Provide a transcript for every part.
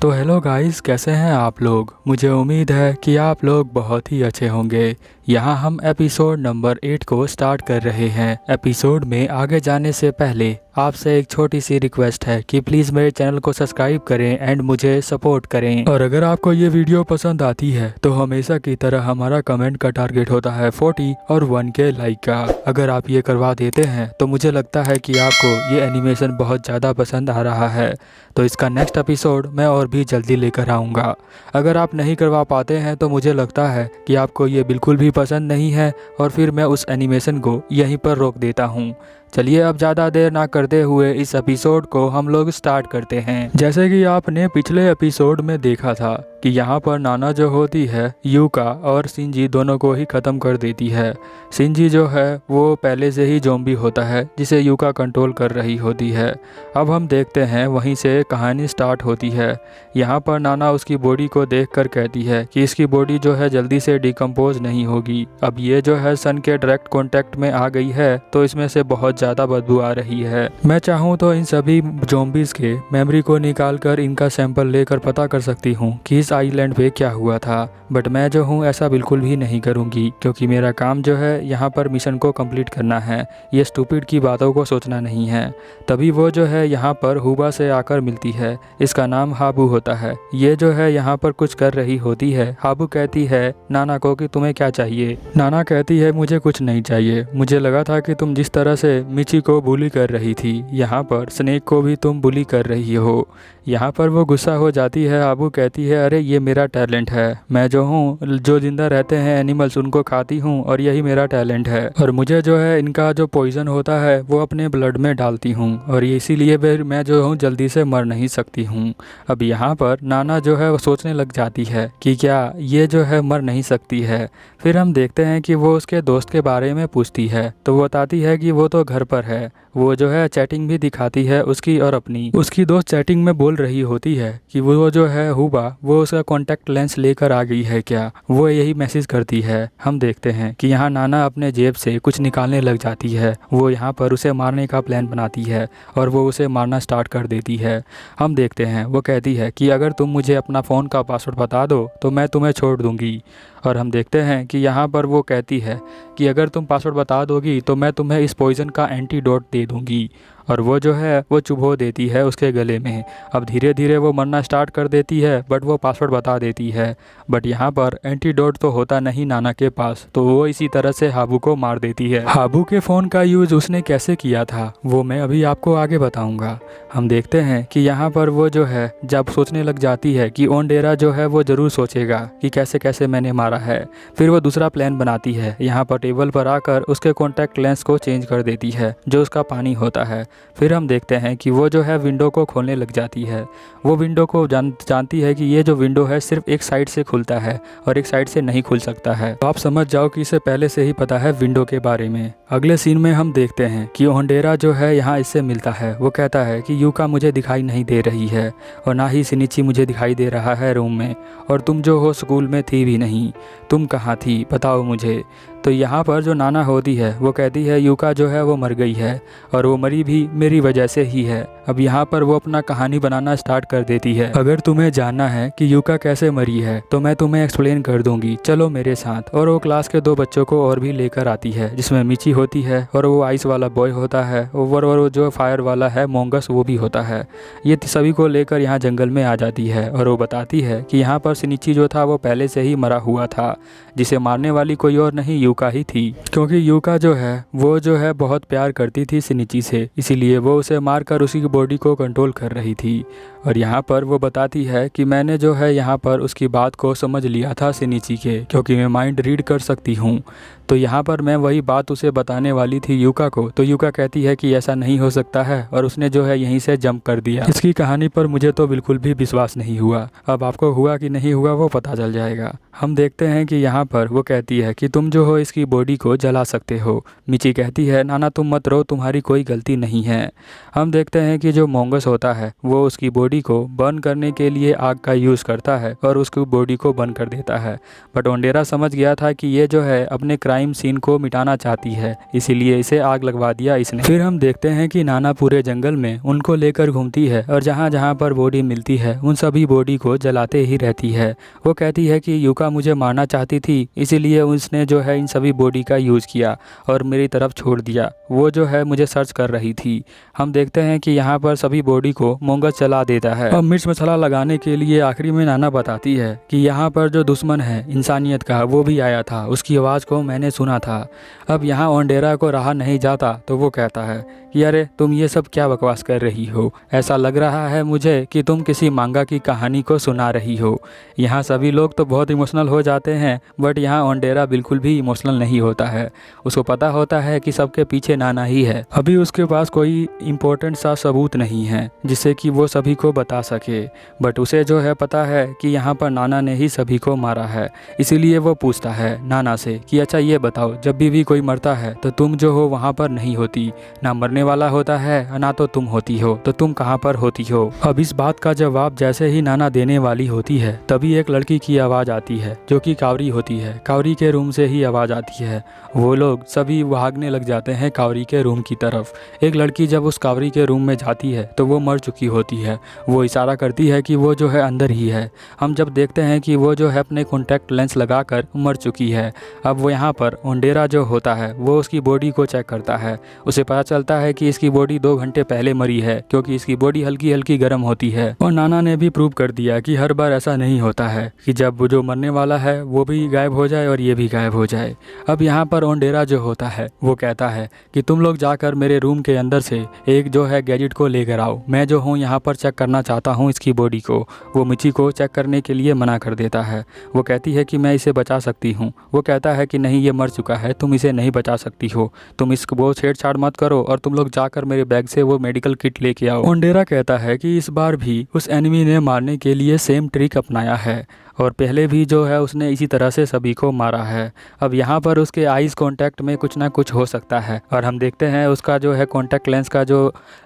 तो hello guys, कैसे हैं आप लोग। मुझे उम्मीद है कि आप लोग बहुत ही अच्छे होंगे। यहाँ हम एपिसोड नंबर 8 को स्टार्ट कर रहे हैं। एपिसोड में आगे जाने से पहले आपसे एक छोटी सी रिक्वेस्ट है कि प्लीज़ मेरे चैनल को सब्सक्राइब करें एंड मुझे सपोर्ट करें। और अगर आपको ये वीडियो पसंद आती है तो हमेशा की तरह हमारा कमेंट का टारगेट होता है 40 और 1K लाइक का। अगर आप ये करवा देते हैं तो मुझे लगता है कि आपको ये एनिमेशन बहुत ज़्यादा पसंद आ रहा है, तो इसका नेक्स्ट एपिसोड मैं और भी जल्दी लेकर आऊँगा। अगर आप नहीं करवा पाते हैं तो मुझे लगता है कि आपको ये बिल्कुल भी पसंद नहीं है और फिर मैं उस एनिमेशन को यहीं पर रोक देता हूँ। चलिए अब ज़्यादा देर ना करते हुए इस एपिसोड को हम लोग स्टार्ट करते हैं। जैसे कि आपने पिछले एपिसोड में देखा था कि यहाँ पर नाना जो होती है यूका और शिंजी दोनों को ही ख़त्म कर देती है। शिंजी जो है वो पहले से ही ज़ॉम्बी होता है जिसे यूका कंट्रोल कर रही होती है। अब हम देखते हैं वहीं से कहानी स्टार्ट होती है। यहाँ पर नाना उसकी बॉडी को देखकर कहती है कि इसकी बॉडी जो है जल्दी से डिकम्पोज नहीं होगी। अब ये जो है सन के डायरेक्ट कॉन्टेक्ट में आ गई है तो इसमें से बहुत ज़्यादा बदबू आ रही है। मैं चाहूँ तो इन सभी ज़ॉम्बीज़ के मेमोरी को निकाल कर इनका सैंपल लेकर पता कर सकती हूँ कि इस आइलैंड पे क्या हुआ था, बट मैं जो हूँ ऐसा बिल्कुल भी नहीं करूँगी क्योंकि मेरा काम जो है यहाँ पर मिशन को कंप्लीट करना है। ये स्टूपिड की बातों को सोचना नहीं है। तभी वो जो है यहाँ पर हुबा से आकर मिलती है। इसका नाम हाबू होता है। ये जो है यहाँ पर कुछ कर रही होती है। हाबू कहती है नाना को कि तुम्हें क्या चाहिए। नाना कहती है मुझे कुछ नहीं चाहिए। मुझे लगा था कि तुम जिस तरह से मिची को बुली कर रही थी, यहाँ पर स्नेक को भी तुम बुली कर रही हो। यहाँ पर वो गुस्सा हो जाती है। हाबू कहती है अरे ये मेरा टैलेंट है। मैं जो हूँ जो जिंदा रहते हैं एनिमल्स उनको खाती हूँ और यही मेरा टैलेंट है। और मुझे जो है इनका जो पॉइजन होता है वो अपने ब्लड में डालती हूँ और इसीलिए मैं जो हूँ जल्दी से मर नहीं सकती हूँ। अब यहाँ पर नाना जो है वो सोचने लग जाती है कि क्या ये जो है मर नहीं सकती है। फिर हम देखते हैं कि वो उसके दोस्त के बारे में पूछती है तो वो बताती है कि वो तो घर पर है। वो जो है चैटिंग भी दिखाती है उसकी और अपनी। उसकी दोस्त चैटिंग में बोल रही होती है कि वो जो है हुबा वो उसका कॉन्टैक्ट लेंस लेकर आ गई है क्या, वो यही मैसेज करती है। हम देखते हैं कि यहाँ नाना अपने जेब से कुछ निकालने लग जाती है। वो यहाँ पर उसे मारने का प्लान बनाती है और वो उसे मारना स्टार्ट कर देती है। हम देखते हैं वो कहती है कि अगर तुम मुझे अपना फ़ोन का पासवर्ड बता दो तो मैं तुम्हें छोड़ दूँगी। और हम देखते हैं कि यहाँ पर वो कहती है कि अगर तुम पासवर्ड बता दोगी तो मैं तुम्हें इस पॉइज़न का एंटीडोट दे दूँगी। और वो जो है वो चुभो देती है उसके गले में। अब धीरे धीरे वो मरना स्टार्ट कर देती है बट वो पासवर्ड बता देती है। बट यहाँ पर एंटीडोट तो होता नहीं नाना के पास, तो वो इसी तरह से हाबू को मार देती है। हाबू के फ़ोन का यूज़ उसने कैसे किया था वो मैं अभी आपको आगे बताऊँगा। हम देखते हैं कि यहाँ पर वो जो है जब सोचने लग जाती है कि ओंडेरा जो है वो ज़रूर सोचेगा कि कैसे कैसे मैंने मारा है। फिर वो दूसरा प्लान बनाती है। यहाँ पर टेबल पर आकर उसके कॉन्टैक्ट लेंस को चेंज कर देती है जो उसका पानी होता है। फिर हम देखते हैं कि वो जो है विंडो को खोलने लग जाती है। वो विंडो को जानती है कि ये जो विंडो है सिर्फ एक साइड से खुलता है और एक साइड से नहीं खुल सकता है। तो आप समझ जाओ कि इसे पहले से ही पता है विंडो के बारे में। अगले सीन में हम देखते हैं कि ओंडेरा जो है यहाँ इससे मिलता है। वो कहता है कि यूका मुझे दिखाई नहीं दे रही है और ना ही शिनिची मुझे दिखाई दे रहा है रूम में, और तुम जो हो स्कूल में थी भी नहीं, तुम कहाँ थी बताओ मुझे। तो यहाँ पर जो नाना होती है वो कहती है यूका जो है वो मर गई है और वो मरी भी मेरी वजह से ही है। अब यहाँ पर वो अपना कहानी बनाना स्टार्ट कर देती है। अगर तुम्हें जानना है कि यूका कैसे मरी है तो मैं तुम्हें एक्सप्लेन कर दूंगी, चलो मेरे साथ। और वो क्लास के 2 बच्चों को और भी लेकर आती है जिसमें मिची होती है और वो आइस वाला बॉय होता है और वो जो फायर वाला है मोंगस वो भी होता है। ये सभी को लेकर यहाँ जंगल में आ जाती है और वो बताती है कि यहाँ पर शिनिची जो था वो पहले से ही मरा हुआ था, जिसे मारने वाली कोई और नहीं यूका ही थी। क्योंकि यूका जो है वो जो है बहुत प्यार करती थी शिनिची से, इसीलिए वो उसे मारकर उसी की बॉडी को कंट्रोल कर रही थी। और यहाँ पर वो बताती है कि मैंने जो है यहाँ पर उसकी बात को समझ लिया था शिनिची के, क्योंकि मैं माइंड रीड कर सकती हूँ। तो यहाँ पर मैं वही बात उसे बताने वाली थी यूका को। तो यूका कहती है कि ऐसा नहीं हो सकता है और उसने जो है यहीं से जंप कर दिया। इसकी कहानी पर मुझे तो बिल्कुल भी विश्वास नहीं हुआ। अब आपको हुआ कि नहीं हुआ वो पता चल जाएगा। हम देखते हैं कि यहाँ पर वो कहती है कि तुम जो हो इसकी बॉडी को जला सकते हो। मिची कहती है नाना तुम मत रो, तुम्हारी कोई गलती नहीं है। हम देखते हैं कि जो मोंगस होता है वो उसकी बॉडी को बर्न करने के लिए आग का यूज़ करता है और उसकी बॉडी को बर्न कर देता है। बट ओंडेरा समझ गया था कि ये जो है अपने क्राइम सीन को मिटाना चाहती है, इसीलिए इसे आग लगवा दिया इसने। फिर हम देखते हैं कि नाना पूरे जंगल में उनको लेकर घूमती है और जहाँ जहाँ पर बॉडी मिलती है उन सभी बॉडी को जलाते ही रहती है। वो कहती है कि यूका मुझे मारना चाहती थी, इसीलिए उसने जो है इन सभी बॉडी का यूज़ किया और मेरी तरफ छोड़ दिया। वो जो है मुझे सर्च कर रही थी। हम देखते हैं कि यहाँ पर सभी बॉडी को मोंगस जला देता है। अब मिर्च मसाला लगाने के लिए आखिरी में नाना बताती है कि यहाँ पर जो दुश्मन है इंसानियत का वो भी आया था, उसकी आवाज़ को मैंने सुना था। अब यहाँ ओंडेरा को रहा नहीं जाता तो वो कहता है कि अरे तुम ये सब क्या बकवास कर रही हो, ऐसा लग रहा है मुझे कि तुम किसी मांगा की कहानी को सुना रही हो। यहाँ सभी लोग तो बहुत इमोशनल हो जाते हैं, बट यहाँ ओंडेरा बिल्कुल भी इमोशनल नहीं होता है। उसको पता होता है कि सबके पीछे नाना ही है। अभी उसके पास कोई इम्पोर्टेंट सा सबूत नहीं है जिससे कि वो सभी को बता सके, बट उसे जो है पता है कि यहाँ पर नाना ने ही सभी को मारा है। इसीलिए वो पूछता है नाना से कि अच्छा ये बताओ, जब भी कोई मरता है तो तुम जो हो वहाँ पर नहीं होती, ना मरने वाला होता है ना तो तुम होती हो, तो तुम कहाँ पर होती हो। अब इस बात का जवाब जैसे ही नाना देने वाली होती है तभी एक लड़की की आवाज़ आती है जो कि कावरी होती है। कावरी के रूम से ही आवाज़ आती है। वो लोग सभी भागने लग जाते हैं कावरी के रूम की तरफ। एक लड़की जब उस कावरी के रूम में जाती है तो वो मर चुकी होती है। वो इशारा करती है कि वो जो है अंदर ही है। हम जब देखते हैं कि वो जो है अपने कॉन्टैक्ट लेंस लगाकर मर चुकी है। अब वो यहाँ पर ओंडेरा जो होता है वो उसकी बॉडी को चेक करता है। उसे पता चलता है कि इसकी बॉडी 2 घंटे पहले मरी है, क्योंकि इसकी बॉडी हल्की हल्की गर्म होती है। और नाना ने भी प्रूव कर दिया कि हर बार ऐसा नहीं होता है कि जब वो जो मरने वाला है वो भी गायब हो जाए और ये भी गायब हो जाए। अब यहाँ पर ओंडेरा जो होता है वो कहता है कि तुम लोग जाकर मेरे रूम के अंदर से एक जो है गैजेट को लेकर आओ, मैं जो हूँ यहाँ पर चेक करना चाहता हूँ इसकी बॉडी को। वो मिची को चेक करने के लिए मना कर देता है। वो कहती है कि मैं इसे बचा सकती हूँ। वो कहता है कि नहीं, ये मर चुका है, तुम इसे नहीं बचा सकती हो, तुम इसको वो छेड़छाड़ मत करो और तुम लोग जाकर मेरे बैग से वो मेडिकल किट लेके आओ। ओंडेरा कहता है कि इस बार भी उस एनिमी ने मारने के लिए सेम ट्रिक अपनाया है और पहले भी जो है उसने इसी तरह से सभी को मारा है। अब यहाँ पर उसके आईज कांटेक्ट में कुछ ना कुछ हो सकता है और हम देखते हैं उसका जो है कांटेक्ट लेंस का जो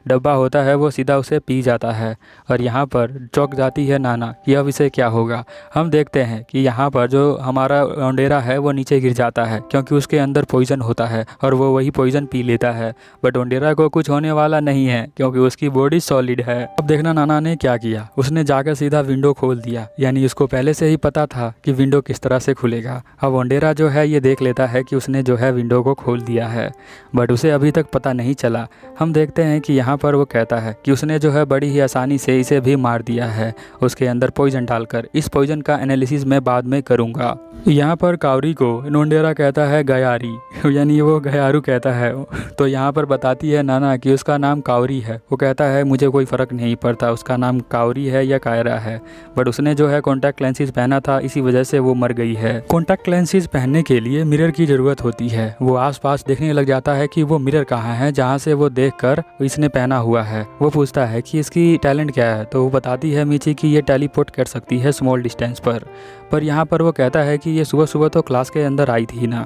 डब्बा होता है वो सीधा उसे पी जाता है और यहाँ पर चौंक जाती है नाना कि अब इसे क्या होगा। हम देखते हैं कि यहाँ पर जो हमारा ओंडेरा है वो नीचे गिर जाता है क्योंकि उसके अंदर पॉइजन होता है और वो वही पॉइजन पी लेता है। बट ओंडेरा को कुछ होने वाला नहीं है क्योंकि उसकी बॉडी सॉलिड है। अब देखना नाना ने क्या किया, उसने जाकर सीधा विंडो खोल दिया, यानी उसको पहले से ही पता था कि विंडो किस तरह से खुलेगा। अब ओंडेरा जो है ये देख लेता है कि उसने जो है विंडो को खोल दिया है, बट उसे अभी तक पता नहीं चला। हम देखते हैं कि यहाँ पर वो कहता है कि उसने जो है बड़ी ही आसानी से इसे भी मार दिया है उसके अंदर पॉइजन डालकर। इस पॉइजन का एनालिसिस मैं बाद में करूँगा। यहाँ पर कावरी को ओंडेरा कहता है गयारी, यानी वो गयारू कहता है। तो यहाँ पर बताती है नाना कि उसका नाम कावरी है। वो कहता है मुझे कोई फ़र्क नहीं पड़ता उसका नाम कावरी है या कायरा है, बट उसने जो है कॉन्टैक्ट लेंसेज पहना था, इसी वजह से वो मर गई है। कॉन्टैक्ट लेंसेज पहनने के लिए मिरर की ज़रूरत होती है। वो आसपास देखने लग जाता है कि वो मिरर कहाँ है जहाँ से वो देखकर इसने पहना हुआ है। वो पूछता है कि इसकी टैलेंट क्या है, तो वो बताती है मिची कि ये टेलीपोर्ट कर सकती है स्मॉल डिस्टेंस पर यहाँ पर वो कहता है कि ये सुबह सुबह तो क्लास के अंदर आई थी ना।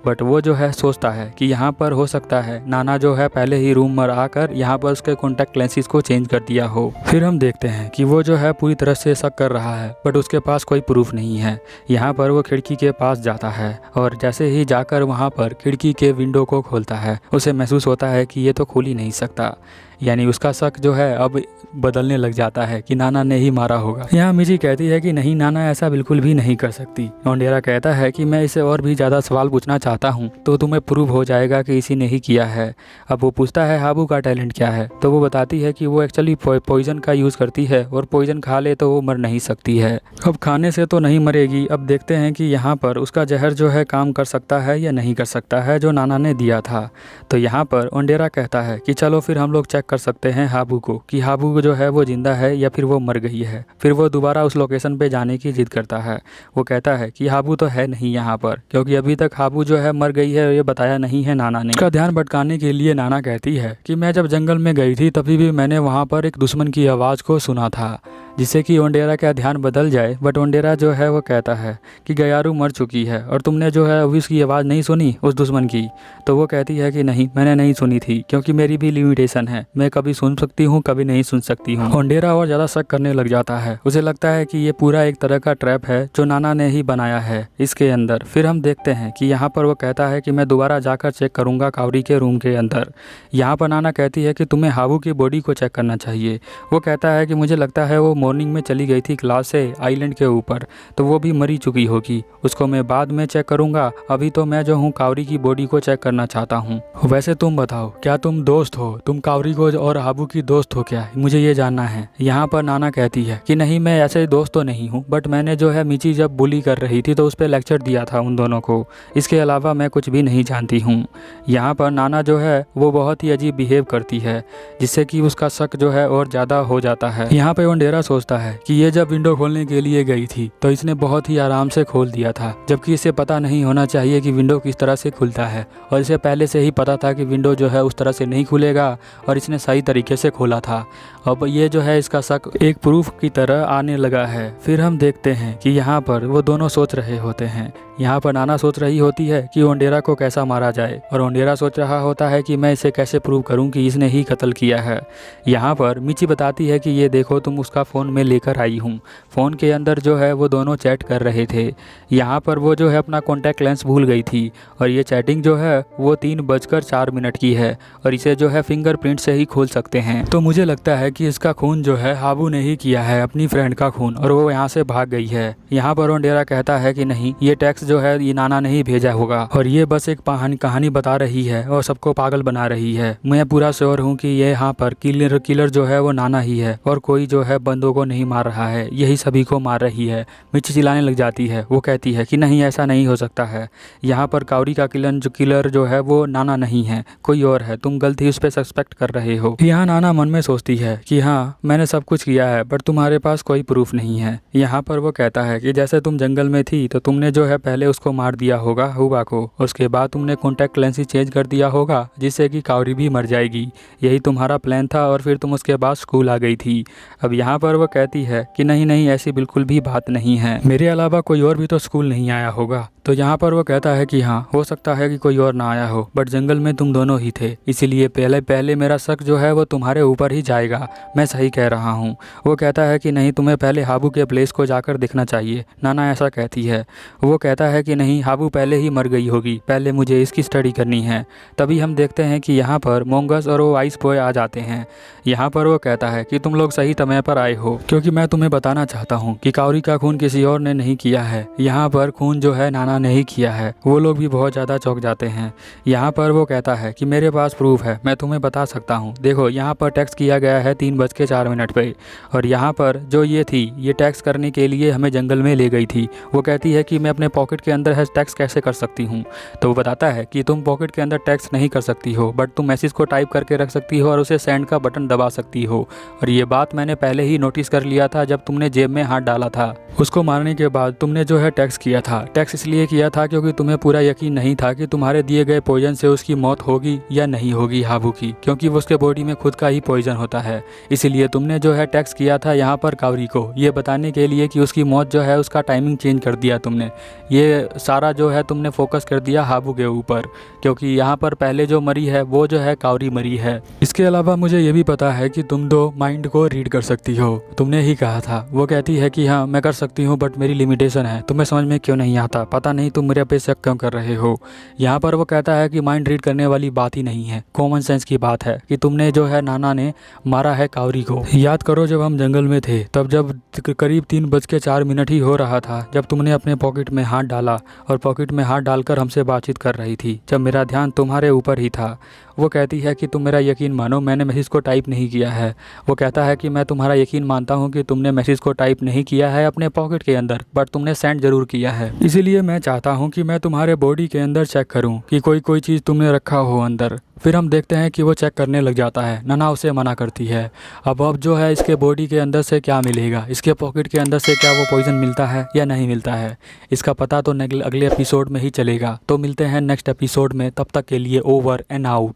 बट वो जो है सोचता है कि यहाँ पर हो सकता है नाना जो है पहले ही रूम में आकर यहाँ पर उसके कॉन्टैक्ट लेंसेज को चेंज कर दिया हो। फिर हम देखते हैं कि वो जो है पूरी तरह से शक कर रहा है, बट उसके पास कोई प्रूफ नहीं है। यहाँ पर वो खिड़की के पास जाता है और जैसे ही जाकर वहाँ पर खिड़की के विंडो को खोलता है उसे महसूस होता है कि ये तो खुल ही नहीं सकता, यानी उसका शक जो है अब बदलने लग जाता है कि नाना ने ही मारा होगा। यहाँ मिची कहती है कि नहीं, नाना ऐसा बिल्कुल भी नहीं कर सकती। ओंडेरा कहता है कि मैं इसे और भी ज़्यादा सवाल पूछना चाहता हूँ तो तुम्हें प्रूव हो जाएगा कि इसी ने ही किया है। अब वो पूछता है हाबू का टैलेंट क्या है, तो वो बताती है कि वो एक्चुअली पॉइजन का यूज़ करती है और पॉइजन खा ले तो वो मर नहीं सकती है। अब खाने से तो नहीं मरेगी। अब देखते हैं कि यहाँ पर उसका जहर जो है काम कर सकता है या नहीं कर सकता है जो नाना ने दिया था। तो यहाँ पर ओंडेरा कहता है कि चलो फिर हम लोग चेक कर सकते हैं हाबू को कि हाबू जो है वो जिंदा है या फिर वो मर गई है। फिर वो दोबारा उस लोकेशन पे जाने की जिद करता है। वो कहता है कि हाबू तो है नहीं यहाँ पर, क्योंकि अभी तक हाबू जो है मर गई है ये बताया नहीं है नाना ने। उसका ध्यान भटकाने के लिए नाना कहती है कि मैं जब जंगल में गई थी तभी भी मैंने वहाँ पर एक दुश्मन की आवाज़ को सुना था, जिससे कि ओंडेरा का ध्यान बदल जाए। बट ओंडेरा जो है वो कहता है कि गयारू मर चुकी है और तुमने जो है अभी उसकी आवाज़ नहीं सुनी उस दुश्मन की। तो वो कहती है कि नहीं, मैंने नहीं सुनी थी, क्योंकि मेरी भी लिमिटेशन है, मैं कभी सुन सकती हूँ कभी नहीं सुन सकती हूँ। ओंडेरा और ज़्यादा शक करने लग जाता है। उसे लगता है कि ये पूरा एक तरह का ट्रैप है जो नाना ने ही बनाया है इसके अंदर। फिर हम देखते हैं कि यहाँ पर वो कहता है कि मैं दोबारा जाकर चेक करूँगा कावरी के रूम के अंदर। यहाँ पर नाना कहती है कि तुम्हें हाबू की बॉडी को चेक करना चाहिए। वो कहता है कि मुझे लगता है वो मॉर्निंग में चली गई थी क्लास से आइलैंड के ऊपर, तो वो भी मरी चुकी होगी। उसको मैं बाद में चेक करूँगा, अभी तो मैं जो हूँ कावरी की बॉडी को चेक करना चाहता हूँ। वैसे तुम बताओ, क्या तुम दोस्त हो? तुम कावरी को और हाबू की दोस्त हो क्या? मुझे ये जानना है। यहाँ पर नाना कहती है कि नहीं, मैं ऐसे दोस्त तो नहीं हूँ, बट मैंने जो है मिची जब बुली कर रही थी तो उस पर लेक्चर दिया था उन दोनों को। इसके अलावा मैं कुछ भी नहीं जानती हूँ। यहाँ पर नाना जो है वो बहुत ही अजीब बिहेव करती है, जिससे कि उसका शक जो है और ज़्यादा हो जाता है। यहाँ पे ओंडेरा सोचता है कि ये जब विंडो खोलने के लिए गई थी तो इसने बहुत ही आराम से खोल दिया था, जबकि इसे पता नहीं होना चाहिए कि विंडो किस तरह से खुलता है, और इसे पहले से ही पता था कि विंडो जो है उस तरह से नहीं खुलेगा और इसने सही तरीके से खोला था। अब ये जो है इसका शक एक प्रूफ की तरह आने लगा है। फिर हम देखते हैं कि यहाँ पर वो दोनों सोच रहे होते हैं। यहाँ पर नाना सोच रही होती है कि ओंडेरा को कैसा मारा जाए, और ओंडेरा सोच रहा होता है कि मैं इसे कैसे प्रूव करूं कि इसने ही कत्ल किया है। यहाँ पर मिची बताती है कि ये देखो, तुम उसका फ़ोन में लेकर आई हूँ। फ़ोन के अंदर जो है वो दोनों चैट कर रहे थे। यहाँ पर वो जो है अपना कॉन्टैक्ट लेंस भूल गई थी, और ये चैटिंग जो है वो 3:04 की है, और इसे जो है फिंगरप्रिंट से ही खोल सकते हैं। तो मुझे लगता है कि इसका खून जो है हाबू ने ही किया है, अपनी फ्रेंड का खून, और वो यहाँ से भाग गई है। यहाँ पर ओंडेरा कहता है कि नहीं, ये टेक्स्ट जो है ये नाना ने ही भेजा होगा, और ये बस एक कहानी बता रही है और सबको पागल बना रही है। मैं पूरा श्योर हूँ कि ये यहाँ पर किलर जो है वो नाना ही है, और कोई जो है बंदों को नहीं मार रहा है, यही सभी को मार रही है। मिर्ची चिल्लाने लग जाती है। वो कहती है कि नहीं, ऐसा नहीं हो सकता है। यहाँ पर कावरी का किलर जो है वो नाना नहीं है, कोई और है, तुम गलती उस पर सस्पेक्ट कर रहे हो। यहाँ नाना मन में सोचती है कि हाँ, मैंने सब कुछ किया है, बट तुम्हारे पास कोई प्रूफ नहीं है। यहाँ पर वो कहता है कि जैसे तुम जंगल में थी तो तुमने जो है पहले उसको मार दिया होगा हुबा को, उसके बाद तुमने कॉन्टैक्ट लेंस ही चेंज कर दिया होगा जिससे कि कावरी भी मर जाएगी। यही तुम्हारा प्लान था, और फिर तुम उसके बाद स्कूल आ गई थी। अब यहाँ पर वो कहती है कि नहीं, ऐसी बिल्कुल भी बात नहीं है, मेरे अलावा कोई और भी तो स्कूल नहीं आया होगा। तो यहाँ पर वो कहता है कि हाँ, हो सकता है कि कोई और ना आया हो, बट जंगल में तुम दोनों ही थे, इसीलिए पहले मेरा शक जो है वो तुम्हारे ऊपर ही जाएगा। मैं सही कह रहा हूँ। वो कहता है कि नहीं, तुम्हें पहले हाबू के प्लेस को जाकर देखना चाहिए। नाना ऐसा कहती है। वो कहता है कि नहीं, हाबू पहले ही मर गई होगी, पहले मुझे इसकी स्टडी करनी है। तभी हम देखते हैं कि यहाँ पर मोंगस और वो आइस बॉय आ जाते हैं। यहाँ पर वो कहता है कि तुम लोग सही समय पर आए हो, क्योंकि मैं तुम्हें बताना चाहता हूँ कि कावरी का खून किसी और ने नहीं किया है, यहाँ पर खून जो है नाना ने ही किया है। वो लोग भी बहुत ज़्यादा चौंक जाते हैं। यहाँ पर वो कहता है कि मेरे पास प्रूफ है, मैं तुम्हें बता सकता हूँ। देखो, यहाँ पर टेक्स्ट किया गया है 3:04 पे, और यहाँ पर जो ये थी, ये टेक्स्ट करने के लिए हमें जंगल में ले गई थी। वो कहती है कि मैं अपने पॉकेट के अंदर है टेक्स्ट कैसे कर सकती हूँ। तो वो बताता है कि तुम पॉकेट के अंदर टेक्स्ट नहीं कर सकती हो, बट तुम मैसेज को टाइप करके रख सकती हो और उसे सेंड का बटन दबा सकती हो। और ये बात मैंने पहले ही नोटिस कर लिया था जब तुमने जेब में हाथ डाला था। उसको मारने के बाद तुमने जो है टेक्स्ट किया था। टेक्स्ट इसलिए किया था क्योंकि तुम्हें पूरा यकीन नहीं था कि तुम्हारे दिए गए पॉइजन से उसकी मौत होगी या नहीं होगी हाबू की, क्योंकि वो उसके बॉडी में खुद का ही पॉइजन होता है। इसीलिए तुमने जो है टेक्स्ट किया था यहाँ पर कावरी को, ये बताने के लिए कि उसकी मौत जो है उसका टाइमिंग चेंज कर दिया तुमने। ये सारा जो है तुमने फोकस कर दिया हाबू के ऊपर, क्योंकि यहाँ पर पहले जो मरी है वो जो है कावरी मरी है। इसके अलावा मुझे ये भी पता है कि तुम दो माइंड को रीड कर सकती हो, तुमने ही कहा था। वो कहती है कि हाँ, मैं कर सकती हूँ, बट मेरी लिमिटेशन है। तुम्हें समझ में क्यों नहीं आता? पता नहीं तुम मेरे पे शक क्यों कर रहे हो। यहाँ पर वो कहता है कि माइंड रीड करने वाली बात ही नहीं है, कॉमन सेंस की बात है कि तुमने जो है नाना ने मारा है कावरी को। याद करो, जब हम जंगल में थे तब जब करीब 3:04 ही हो रहा था, जब तुमने अपने पॉकेट में हाथ डाला और पॉकेट में हाथ डालकर हमसे बातचीत कर रही थी, जब मेरा ध्यान तुम्हारे ऊपर ही था। वो कहती है कि तुम मेरा यकीन मानो, मैंने मैसेज को टाइप नहीं किया है। वो कहता है कि मैं तुम्हारा यकीन मानता हूँ कि तुमने मैसेज को टाइप नहीं किया है अपने पॉकेट के अंदर, बट तुमने सेंड जरूर किया है। इसीलिए मैं चाहता हूँ कि मैं तुम्हारे बॉडी के अंदर चेक करूँ कि कोई चीज़ तुमने रखा हो अंदर। फिर हम देखते हैं कि वो चेक करने लग जाता है। नाना उसे मना करती है। अब जो है इसके बॉडी के अंदर से क्या मिलेगा, इसके पॉकेट के अंदर से क्या वो पॉइजन मिलता है या नहीं मिलता है, इसका पता तो अगले एपिसोड में ही चलेगा। तो मिलते हैं नेक्स्ट एपिसोड में, तब तक के लिए ओवर एंड आउट।